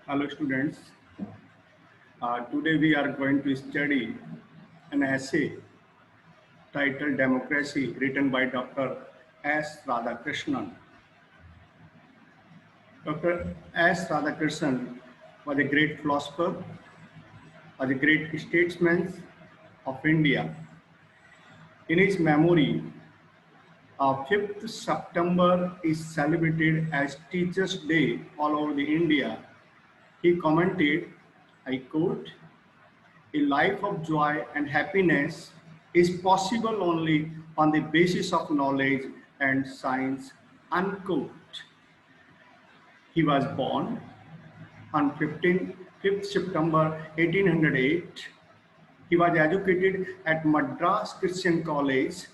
Hello students, today we are going to study an essay titled Democracy written by Dr. S. Radhakrishnan. Dr. S. Radhakrishnan was a great philosopher, was a great statesman of India. In his memory, 5th September is celebrated as Teachers' Day all over the India. He commented, I quote, a life of joy and happiness is possible only on the basis of knowledge and science, unquote. He was born on 5th September 1808. He was educated at Madras Christian College.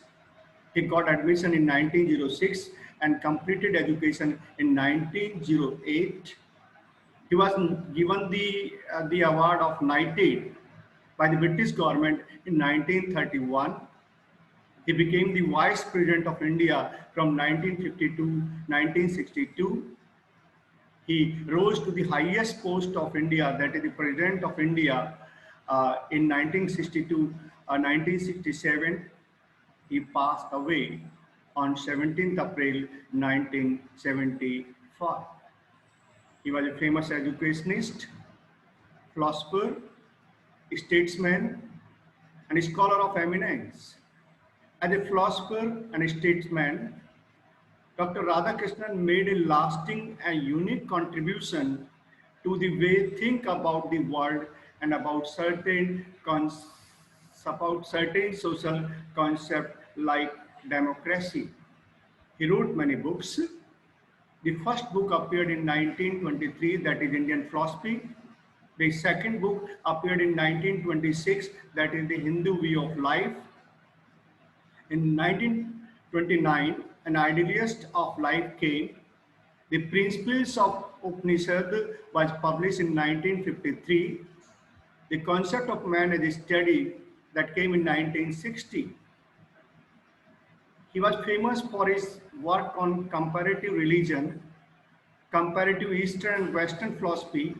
He got admission in 1906 and completed education in 1908. He was given the award of knighthood by the British government in 1931. He became the Vice President of India from 1952 to 1962. He rose to the highest post of India, that is the President of India, in 1962, 1967. He passed away on 17th April 1975. He was a famous educationist, philosopher, statesman, and a scholar of eminence. As a philosopher and a statesman, Dr. Radhakrishnan made a lasting and unique contribution to the way think about the world and about certain social concepts like democracy. He wrote many books. The first book appeared in 1923, that is Indian Philosophy. The second book appeared in 1926, that is the Hindu View of Life. In 1929, an idealist of life came. The Principles of Upanishad was published in 1953. The Concept of Man as a Study that came in 1960. He was famous for his work on comparative religion, comparative Eastern and Western philosophy.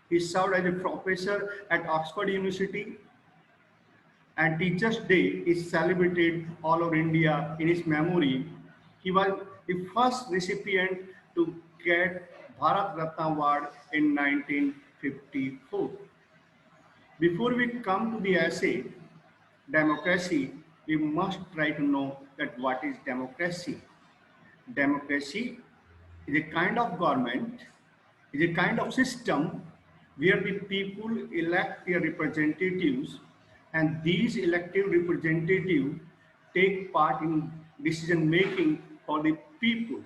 He served as a professor at Oxford University, and Teachers' Day is celebrated all over India in his memory. He was the first recipient to get Bharat Ratna Award in 1954. Before we come to the essay, democracy, we must try to know that what is democracy. Democracy is a kind of government, is a kind of system where the people elect their representatives, and these elected representatives take part in decision making for the people.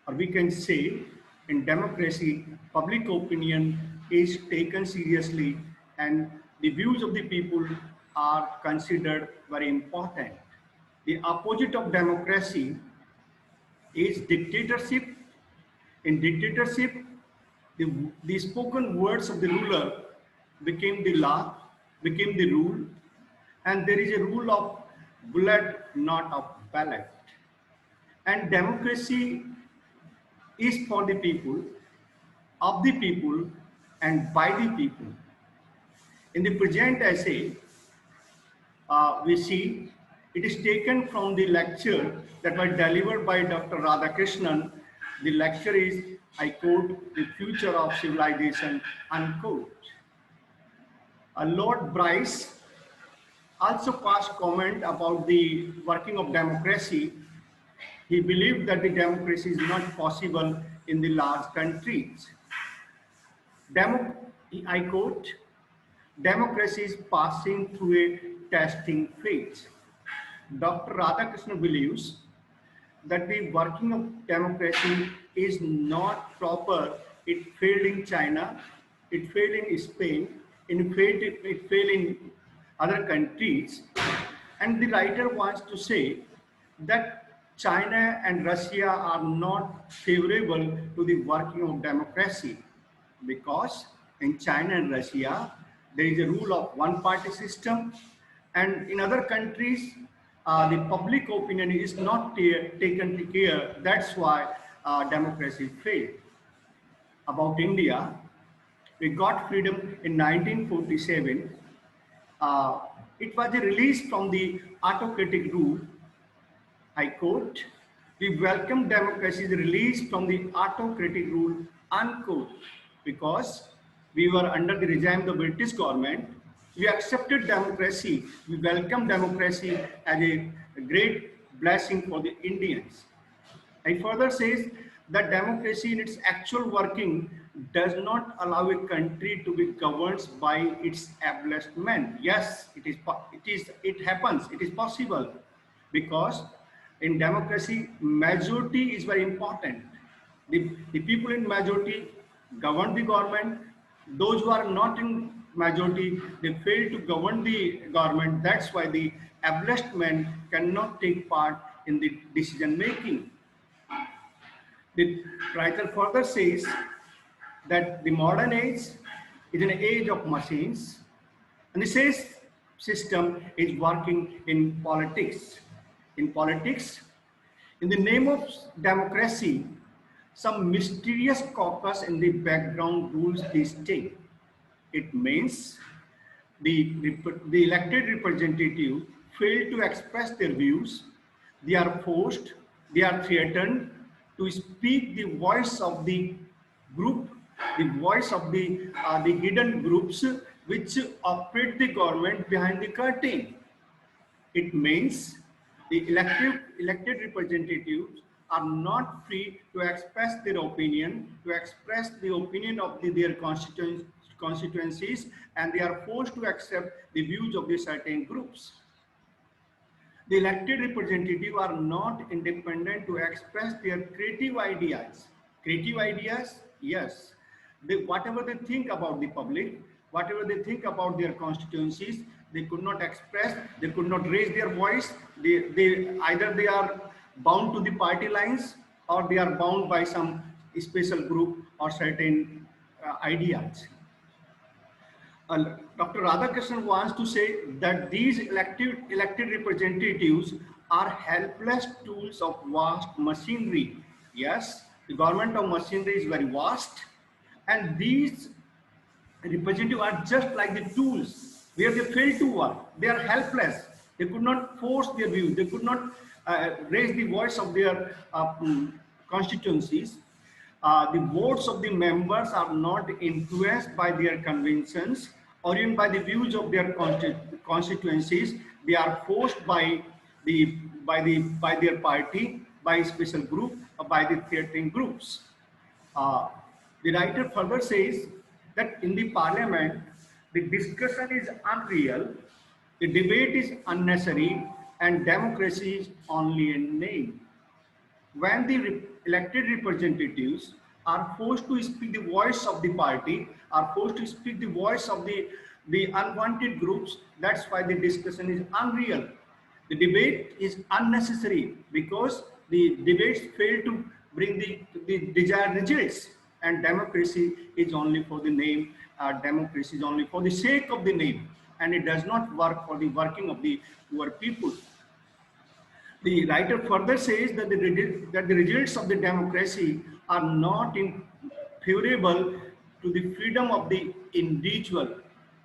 Or we can say, in democracy, public opinion is taken seriously and the views of the people are considered very important. The opposite of democracy is dictatorship. In dictatorship, the spoken words of the ruler became the law, became the rule, and there is a rule of blood, not of ballot. And democracy is for the people, of the people, and by the people. In the present essay, we see it is taken from the lecture that was delivered by Dr. Radhakrishnan. The lecture is, I quote, "The Future of Civilization," unquote. Lord Bryce also passed comment about the working of democracy. He believed that the democracy is not possible in the large countries. I quote, democracy is passing through a testing phase. Dr. Radhakrishnan believes that the working of democracy is not proper. It failed in China, it failed in Spain, it failed in other countries. And the writer wants to say that China and Russia are not favorable to the working of democracy, because in China and Russia, there is a rule of one-party system, and in other countries, the public opinion is not taken care. That's why democracy failed. About India, We got freedom in 1947. It was a release from the autocratic rule. I quote, we welcome democracy's release from the autocratic rule, unquote, because we were under the regime of the British government. We accepted democracy. We welcome democracy as a great blessing for the Indians. I further says that democracy in its actual working does not allow a country to be governed by its establishment. Yes, it happens, it is possible, because in democracy, majority is very important. The people in majority govern the government. Those who are not in majority, they fail to govern the government. That's why the establishment cannot take part in the decision making. The writer further says that the modern age is an age of machines, and the same system is working in politics. In politics, in the name of democracy, some mysterious caucus in the background rules this thing. It means the elected representative fail to express their views. They are forced, they are threatened to speak the voice of the group, the voice of the hidden groups which operate the government behind the curtain. It means the elected representatives are not free to express their opinion, to express the opinion of their constituencies, and they are forced to accept the views of the certain groups. The elected representatives are not independent to express their creative ideas. Creative ideas, yes. Whatever they think about the public, whatever they think about their constituencies, they could not express, they could not raise their voice. Either they are bound to the party lines, or they are bound by some special group or certain ideas. Dr. Radhakrishnan wants to say that these elected representatives are helpless tools of vast machinery. Yes, the government of machinery is very vast, and these representatives are just like the tools where they fail to work. They are helpless. They could not force their views. They could not raise the voice of their constituencies. The votes of the members are not influenced by their conventions or even by the views of their constituencies. They are forced by their party, by a special group, or by the threatening groups. The writer further says that in the parliament, the discussion is unreal, the debate is unnecessary, and democracy is only a name. When the elected representatives are forced to speak the voice of the party, are forced to speak the voice of the unwanted groups, that's why the discussion is unreal. The debate is unnecessary because the debates fail to bring the desired results, and democracy is only for the name. Democracy is only for the sake of the name, and it does not work for the working of the poor people. The writer further says that the results of the democracy are not favorable to the freedom of the individual.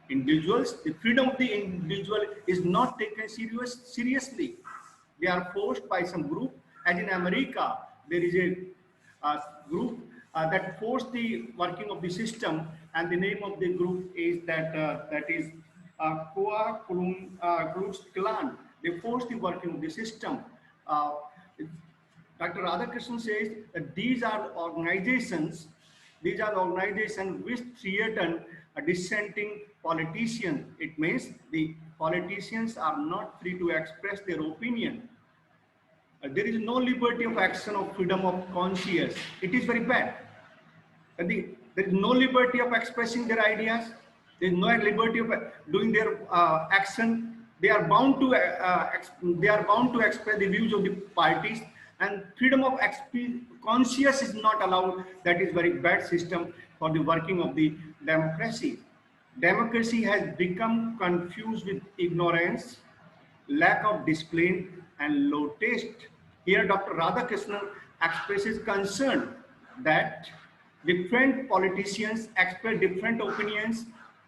The freedom of the individual is not taken seriously. They are forced by some group. As in America, there is a group that forced the working of the system, and the name of the group is that is Ku Klux Klan. They force the working of the system. Dr. Radhakrishnan says that these are organizations which threaten a dissenting politician. It means the politicians are not free to express their opinion. There is no liberty of action or freedom of conscience. It is very bad. There is no liberty of expressing their ideas. There is no liberty of doing their action. They are bound to express the views of the parties, and freedom of conscience is not allowed. That is very bad system for the working of the democracy. Democracy has become confused with ignorance, lack of discipline, and low taste. Here, Dr. Radhakrishnan expresses concern that Different politicians express different opinions.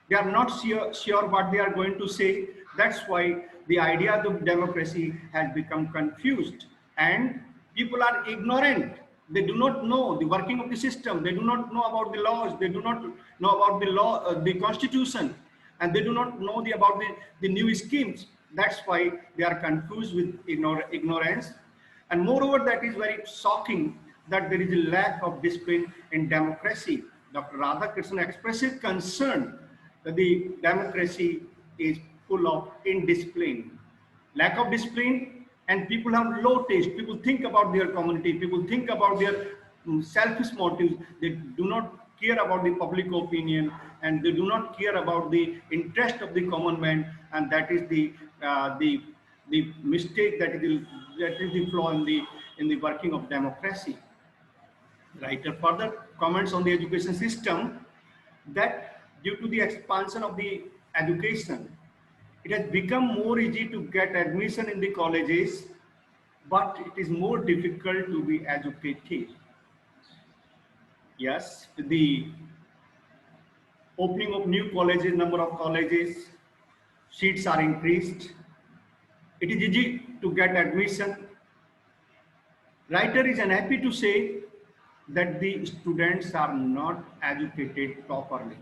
They are not sure what they are going to say. That's why the idea of democracy has become confused, and people are ignorant. They do not know the working of the system. They do not know about the laws. They do not know about the law, the constitution, and they do not know about the new schemes. That's why they are confused with ignorance. And moreover, that is very shocking that there is a lack of discipline in democracy. Dr. Radhakrishnan expresses concern that the democracy is full of indiscipline, lack of discipline, and people have low taste. People think about their community. People think about their selfish motives. They do not care about the public opinion, and they do not care about the interest of the common man, and that is the mistake, that is the flaw in the working of democracy. Writer further comments on the education system that due to the expansion of the education, it has become more easy to get admission in the colleges, but it is more difficult to be educated. Yes, with the opening of new colleges, number of colleges, seats are increased. It is easy to get admission. Writer is unhappy to say that the students are not educated properly.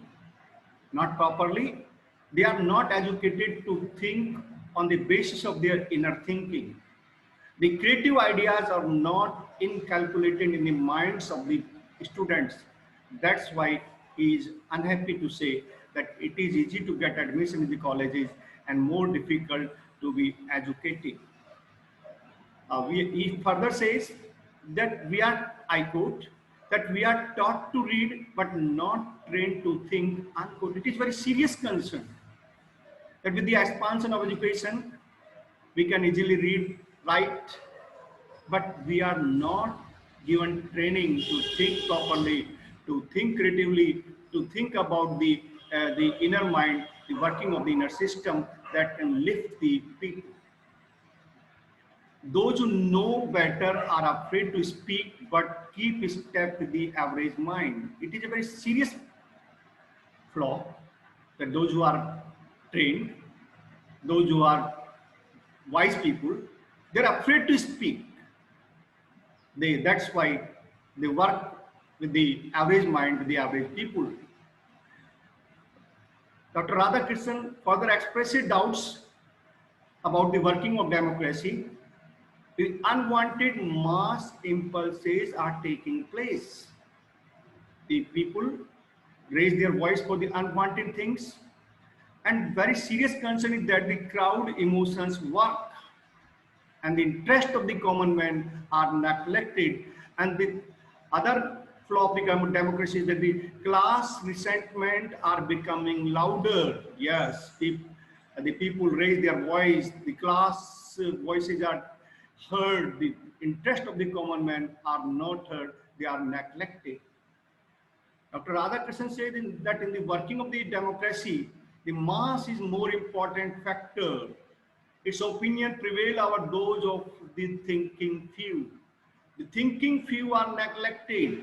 Not properly, they are not educated to think on the basis of their inner thinking. The creative ideas are not inculcated in the minds of the students. That's why he is unhappy to say that it is easy to get admission in the colleges and more difficult to be educated. He further says that we are, I quote, that we are taught to read but not trained to think, unquote. It is very serious concern that with the expansion of education, we can easily read, write, but we are not given training to think properly, to think creatively, to think about the inner mind, the working of the inner system that can lift the people. Those who know better are afraid to speak but keep step with the average mind. It is a very serious flaw that those who are trained, those who are wise people, they're afraid to speak. That's why they work with the average mind, with the average people. Dr. Radhakrishnan further expressed doubts about the working of democracy. The unwanted mass impulses are taking place. The people raise their voice for the unwanted things, and very serious concern is that the crowd emotions work and the interest of the common man are neglected. And the other flaw of the democracy is that the class resentment are becoming louder. Yes, the people raise their voice, the class voices are heard, the interest of the common man are not heard, they are neglected. Dr. Radhakrishnan said that in the working of the democracy, the mass is more important factor. Its opinion prevail over those of the thinking few. The thinking few are neglected,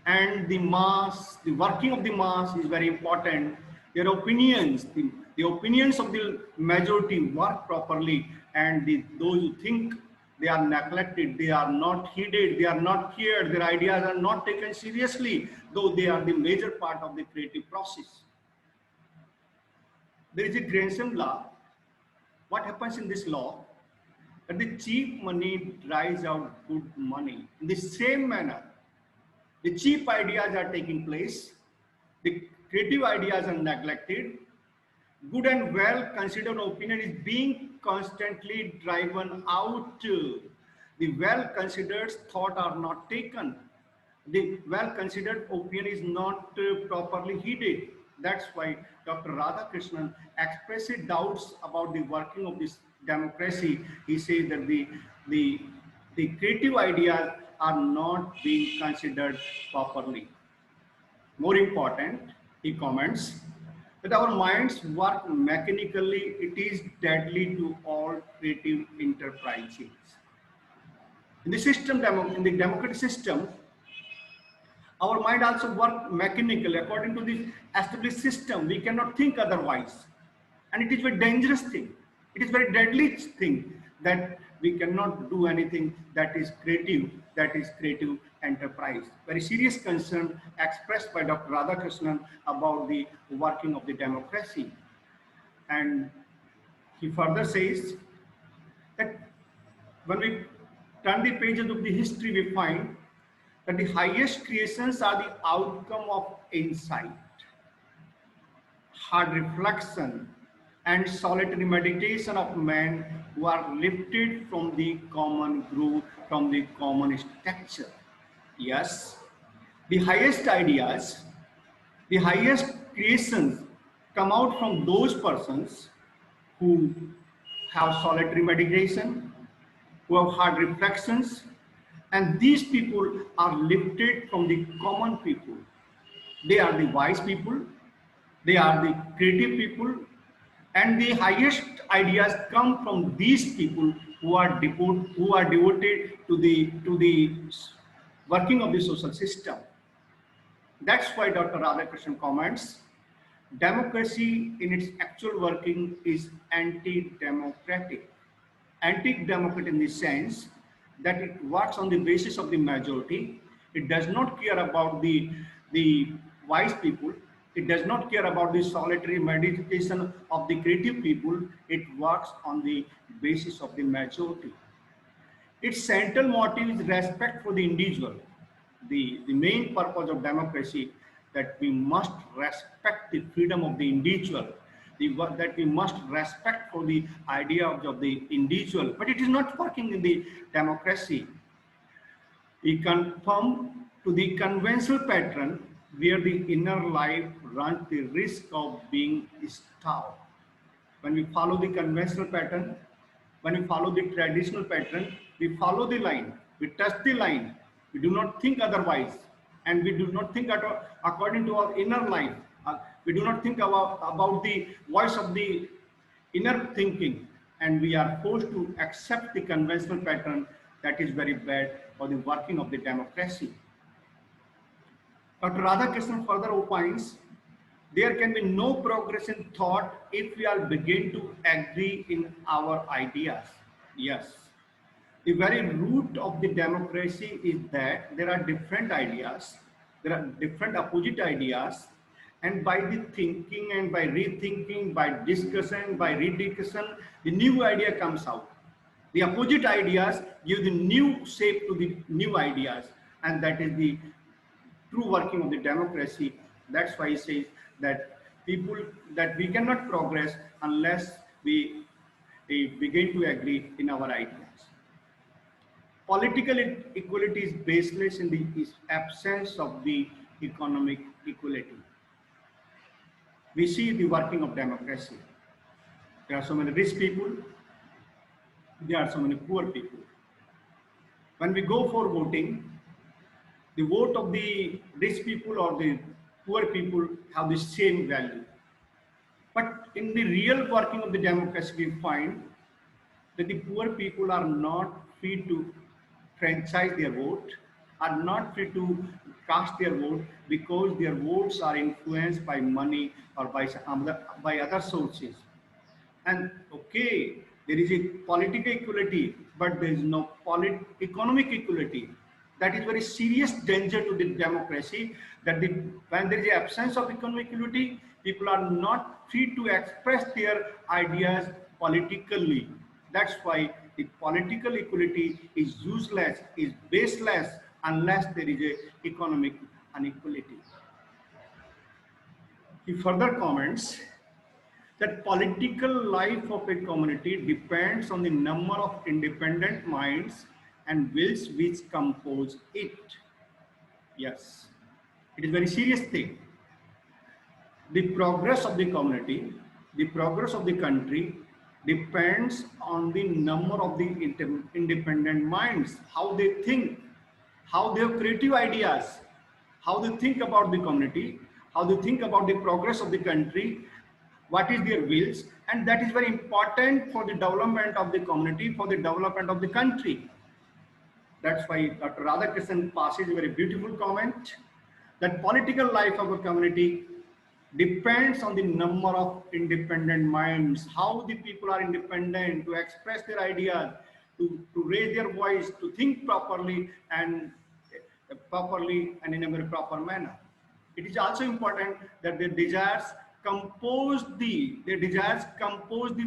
and the mass, the working of the mass is very important. Their opinions, the opinions of the majority work properly, and those who think, they are neglected, they are not heeded, they are not cared, their ideas are not taken seriously, though they are the major part of the creative process. There is a Gresham law. What happens in this law? That the cheap money dries out good money. In the same manner, the cheap ideas are taking place, the creative ideas are neglected, good and well considered opinion is being constantly driven out. The well considered thought are not taken. The well considered opinion is not properly heeded. That's why Dr. Radhakrishnan expressed doubts about the working of this democracy. He says that the creative ideas are not being considered properly. More important, he comments that our minds work mechanically. It is deadly to all creative enterprises. In the system, in the democratic system, Our mind also works mechanically according to the established system. We cannot think otherwise. And it is a very dangerous thing. It is a very deadly thing that we cannot do anything that is creative enterprise. Very serious concern expressed by Dr. Radhakrishnan about the working of the democracy. And he further says that when we turn the pages of the history, we find that the highest creations are the outcome of insight, hard reflection, and solitary meditation of men who are lifted from the common groove, from the common structure. Yes, the highest ideas, the highest creations come out from those persons who have solitary meditation, who have hard reflections, and these people are lifted from the common people. They are the wise people, they are the creative people, and the highest ideas come from these people who are devoted to the working of the social system. That's why Dr. Radhakrishnan comments, democracy in its actual working is anti-democratic. Anti-democratic in the sense that it works on the basis of the majority. It does not care about the wise people. It does not care about the solitary meditation of the creative people. It works on the basis of the majority. Its central motive is respect for the individual. The main purpose of democracy that we must respect the freedom of the individual, that we must respect for the idea of the individual. But it is not working in the democracy. We conform to the conventional pattern where the inner life runs the risk of being starved. When we follow the conventional pattern, when we follow the traditional pattern, we follow the line, we touch the line, we do not think otherwise, and we do not think according to our inner life. We do not think about the voice of the inner thinking, and we are forced to accept the conventional pattern that is very bad for the working of the democracy. Dr. Radhakrishnan further opines, there can be no progress in thought if we all begin to agree in our ideas. Yes. The very root of the democracy is that there are different ideas, there are different opposite ideas, and by the thinking and by rethinking, by discussion, by rediscussion, the new idea comes out. The opposite ideas give the new shape to the new ideas, and that is the true working of the democracy. That's why he says that we cannot progress unless we begin to agree in our ideas. Political equality is baseless in the absence of the economic equality. We see the working of democracy. There are so many rich people, there are so many poor people. When we go for voting, the vote of the rich people or the poor people have the same value. But in the real working of the democracy, we find that the poor people are not free to franchise their vote, are not free to cast their vote because their votes are influenced by money or by other sources. And okay, there is a political equality, but there is no economic equality. That is very serious danger to the democracy, that when there is an absence of economic equality, people are not free to express their ideas politically. That's why the political equality is useless, is baseless, unless there is a economic inequality. He further comments that political life of a community depends on the number of independent minds and wills which compose it. Yes, it is a very serious thing. The progress of the community, the progress of the country depends on the number of the independent minds, how they think, how they have creative ideas, how they think about the community, how they think about the progress of the country, what is their wills, and that is very important for the development of the community, for the development of the country. That's why Dr. Radhakrishnan passes a very beautiful comment. that political life of a community depends on the number of independent minds, how the people are independent to express their ideas, to raise their voice, to think properly and in a very proper manner. It is also important that their desires compose the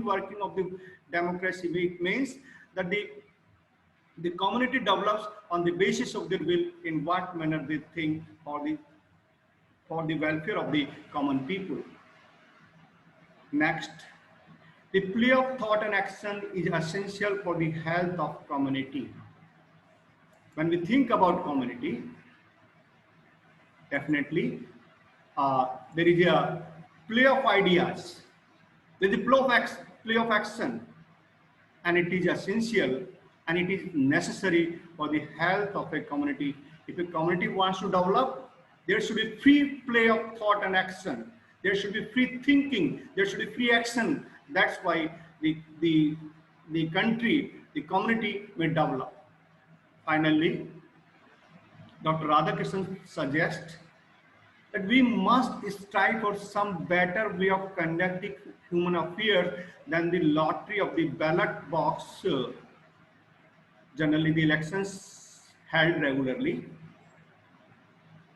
working of the democracy. It means that the community develops on the basis of their will in what manner they think for the welfare of the common people. Next, the play of thought and action is essential for the health of community. When we think about community, definitely there is a play of ideas, there is a play of action, and it is essential and it is necessary for the health of a community. If a community wants to develop, there should be free play of thought and action. There should be free thinking. There should be free action. That's why the country, the community may develop. Finally, Dr. Radhakrishnan suggests that we must strive for some better way of conducting human affairs than the lottery of the ballot box. Generally, the elections held regularly.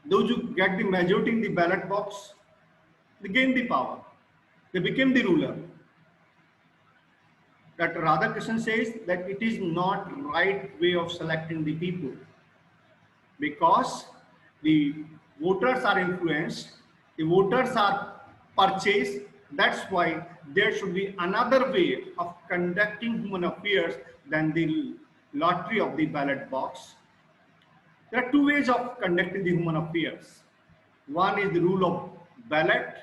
Those who get the majority in the ballot box, they gain the power. They became the ruler. Dr. Radhakrishnan says that it is not right way of selecting the people, because the voters are influenced, the voters are purchased. That's why there should be another way of conducting human affairs than the lottery of the ballot box. There are two ways of conducting the human affairs. One is the rule of ballot,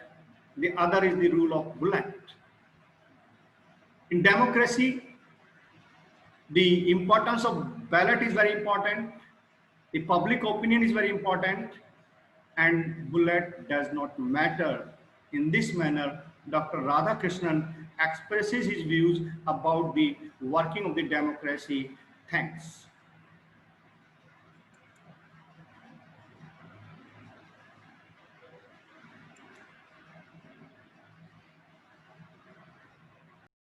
the other is the rule of bullet. In democracy, the importance of ballot is very important, the public opinion is very important, and bullet does not matter. In this manner, Dr. Radhakrishnan expresses his views about the working of the democracy. Thanks.